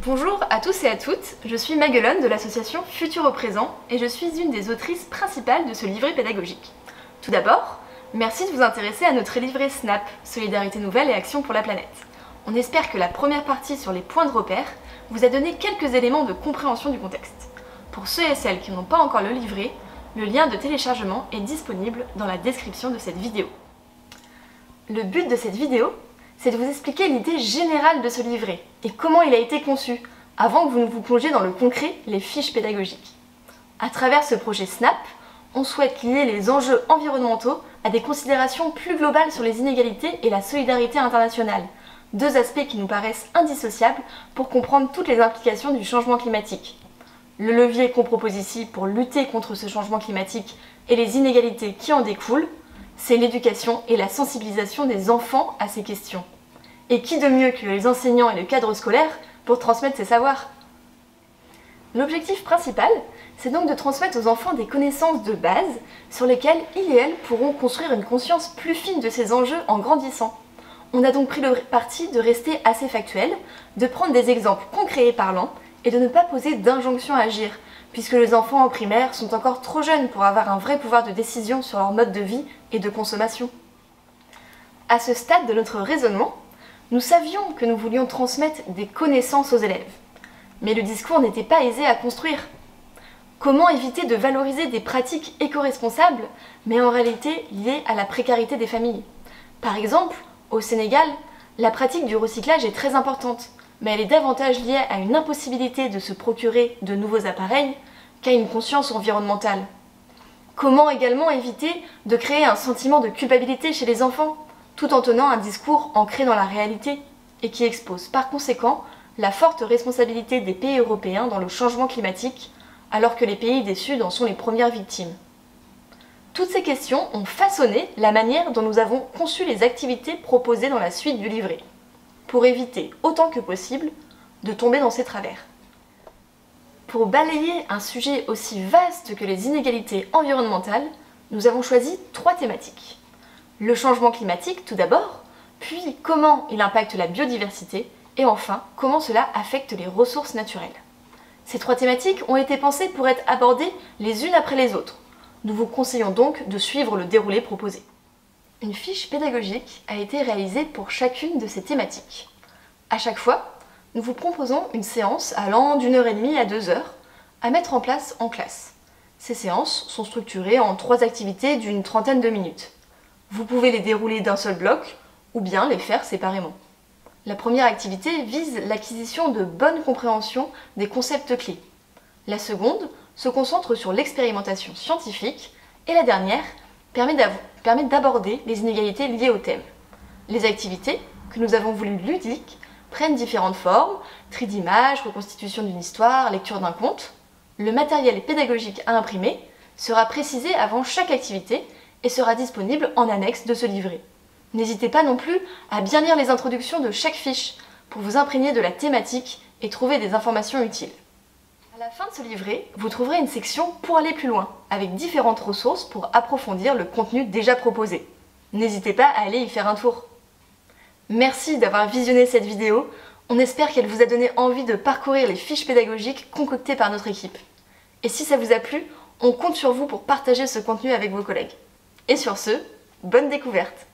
Bonjour à tous et à toutes, je suis Maguelone de l'association Futur au Présent et je suis une des autrices principales de ce livret pédagogique. Tout d'abord, merci de vous intéresser à notre livret SNAP, Solidarité Nouvelle et Action pour la Planète. On espère que la première partie sur les points de repère vous a donné quelques éléments de compréhension du contexte. Pour ceux et celles qui n'ont pas encore le livret, le lien de téléchargement est disponible dans la description de cette vidéo. Le but de cette vidéo, c'est de vous expliquer l'idée générale de ce livret et comment il a été conçu, avant que vous ne vous plongiez dans le concret, les fiches pédagogiques. À travers ce projet SNAP, on souhaite lier les enjeux environnementaux à des considérations plus globales sur les inégalités et la solidarité internationale, deux aspects qui nous paraissent indissociables pour comprendre toutes les implications du changement climatique. Le levier qu'on propose ici pour lutter contre ce changement climatique et les inégalités qui en découlent, c'est l'éducation et la sensibilisation des enfants à ces questions. Et qui de mieux que les enseignants et le cadre scolaire pour transmettre ces savoirs? L'objectif principal, c'est donc de transmettre aux enfants des connaissances de base sur lesquelles ils et elles pourront construire une conscience plus fine de ces enjeux en grandissant. On a donc pris le parti de rester assez factuel, de prendre des exemples concrets et parlants et de ne pas poser d'injonction à agir, puisque les enfants en primaire sont encore trop jeunes pour avoir un vrai pouvoir de décision sur leur mode de vie et de consommation. À ce stade de notre raisonnement, nous savions que nous voulions transmettre des connaissances aux élèves. Mais le discours n'était pas aisé à construire. Comment éviter de valoriser des pratiques éco-responsables, mais en réalité liées à la précarité des familles? Par exemple, au Sénégal, la pratique du recyclage est très importante, mais elle est davantage liée à une impossibilité de se procurer de nouveaux appareils qu'à une conscience environnementale. Comment également éviter de créer un sentiment de culpabilité chez les enfants, tout en tenant un discours ancré dans la réalité et qui expose par conséquent la forte responsabilité des pays européens dans le changement climatique, alors que les pays du Sud en sont les premières victimes. Toutes ces questions ont façonné la manière dont nous avons conçu les activités proposées dans la suite du livret, pour éviter autant que possible de tomber dans ces travers. Pour balayer un sujet aussi vaste que les inégalités environnementales, nous avons choisi 3 thématiques. Le changement climatique tout d'abord, puis comment il impacte la biodiversité, et enfin comment cela affecte les ressources naturelles. Ces 3 thématiques ont été pensées pour être abordées les unes après les autres. Nous vous conseillons donc de suivre le déroulé proposé. Une fiche pédagogique a été réalisée pour chacune de ces thématiques. À chaque fois, nous vous proposons une séance allant d'1h30 à 2 heures à mettre en place en classe. Ces séances sont structurées en 3 activités d'une trentaine de minutes. Vous pouvez les dérouler d'un seul bloc ou bien les faire séparément. La première activité vise l'acquisition de bonne compréhension des concepts clés. La seconde se concentre sur l'expérimentation scientifique et la dernière permet d'aborder les inégalités liées au thème. Les activités, que nous avons voulu ludiques, prennent différentes formes, tri d'images, reconstitution d'une histoire, lecture d'un conte. Le matériel pédagogique à imprimer sera précisé avant chaque activité et sera disponible en annexe de ce livret. N'hésitez pas non plus à bien lire les introductions de chaque fiche pour vous imprégner de la thématique et trouver des informations utiles. À la fin de ce livret, vous trouverez une section pour aller plus loin, avec différentes ressources pour approfondir le contenu déjà proposé. N'hésitez pas à aller y faire un tour. Merci d'avoir visionné cette vidéo, on espère qu'elle vous a donné envie de parcourir les fiches pédagogiques concoctées par notre équipe. Et si ça vous a plu, on compte sur vous pour partager ce contenu avec vos collègues. Et sur ce, bonne découverte!